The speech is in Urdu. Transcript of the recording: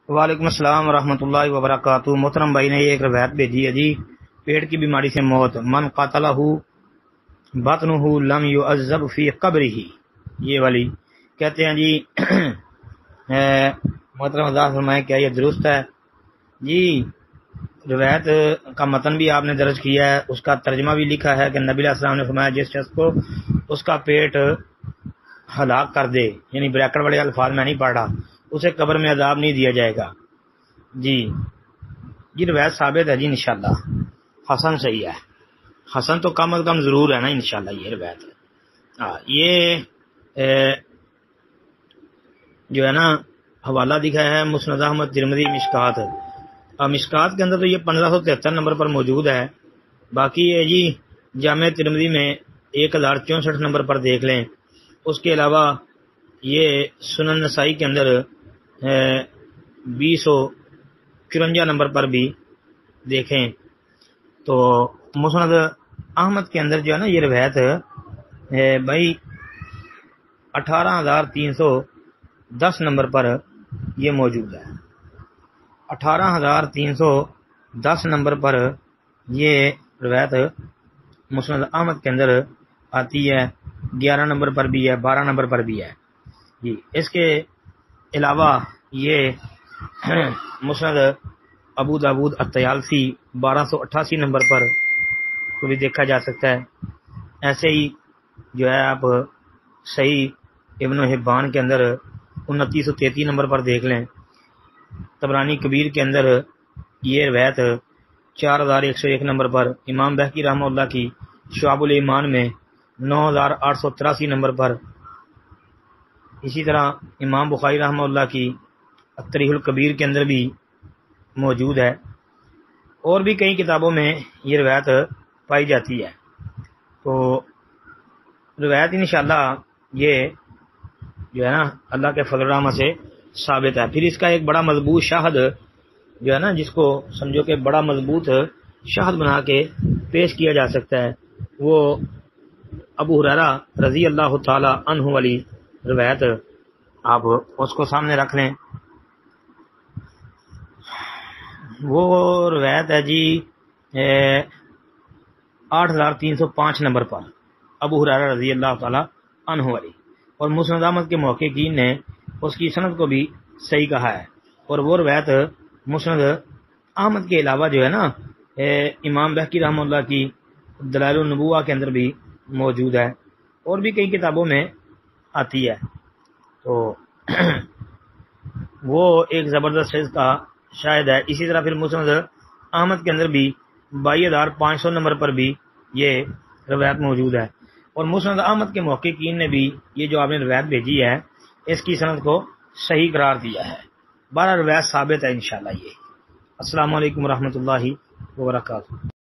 وعلیکم السلام ورحمۃ اللہ وبرکاتہ۔ محترم بھائی نے ایک روایت بھیجی ہے جی، پیٹ کی بیماری سے موت، من قاتلہ بطنہ لم یعذب فی قبرہ، یہ والی کہتے ہیں جی محترم اللہ فرمائے کیا یہ درست ہے جی؟ روایت کا متن بھی آپ نے درج کیا ہے، اس کا ترجمہ بھی لکھا ہے کہ نبی علیہ السلام نے فرمایا جس شخص کو اس کا پیٹ ہلاک کر دے، یعنی بریکٹ والے الفاظ میں نہیں پڑھ رہا، اسے قبر میں عذاب نہیں دیا جائے گا جی۔ یہ روایت ثابت ہے جی، انشاءاللہ حسن صحیح ہے، حسن تو کم از کم ضرور ہے نا انشاءاللہ یہ روایت یہ جو ہے نا حوالہ دکھا ہے مسند احمد ترمذی مشکات، مشکات کے اندر تو یہ 1573 نمبر پر موجود ہے، باقی یہ جی جامع ترمذی میں 1064 نمبر پر دیکھ لیں۔ اس کے علاوہ یہ سنن نسائی کے اندر 2053 نمبر پر بھی دیکھیں تو مسند احمد کے اندر جو ہے نا یہ روایت بھائی 18310 نمبر پر یہ موجود ہے، 18310 نمبر پر یہ روایت مسند احمد کے اندر آتی ہے، 11 نمبر پر بھی ہے، 12 نمبر پر بھی ہے جی۔ اس کے علاوہ یہ مسند ابو داود الطیالسی 1288 نمبر پر کو بھی دیکھا جا سکتا ہے۔ ایسے ہی جو ہے آپ صحیح ابن حبان کے اندر 2933 نمبر پر دیکھ لیں، طبرانی کبیر کے اندر یہ روایت 4101 نمبر پر، امام بہقی رحمہ اللہ کی شعب الایمان میں 9883 نمبر پر، اسی طرح امام بخاری رحمہ اللہ کی التاریخ الکبیر کے اندر بھی موجود ہے، اور بھی کئی کتابوں میں یہ روایت پائی جاتی ہے۔ تو روایت انشاءاللہ یہ جو ہے نا اللہ کے فضل رحمہ سے ثابت ہے۔ پھر اس کا ایک بڑا مضبوط شاہد جو ہے نا، جس کو سمجھو کہ بڑا مضبوط شاہد بنا کے پیش کیا جا سکتا ہے، وہ ابو ہریرہ رضی اللہ تعالی عنہ والی روایت، آپ اس کو سامنے رکھ لیں۔ وہ روایت ہے جی 8305 نمبر پر، ابو ہریرہ رضی اللہ تعالی عنہ والی، اور مسند احمد کے محققین نے اس کی سند کو بھی صحیح کہا ہے، اور وہ روایت مسند احمد کے علاوہ جو ہے نا امام بہقی رحمہ اللہ کی دلائل النبوہ کے اندر بھی موجود ہے، اور بھی کئی کتابوں میں آتی ہے۔ تو وہ ایک زبردست چیز کا شاہد ہے۔ اسی طرح پھر مسند احمد کے اندر بھی 22500 نمبر پر بھی یہ روایت موجود ہے، اور مسند احمد کے محققین نے بھی یہ جو آپ نے روایت بھیجی ہے اس کی سند کو صحیح قرار دیا ہے۔ 12 روایت ثابت ہے انشاءاللہ یہ۔ السلام علیکم ورحمۃ اللہ وبرکاتہ۔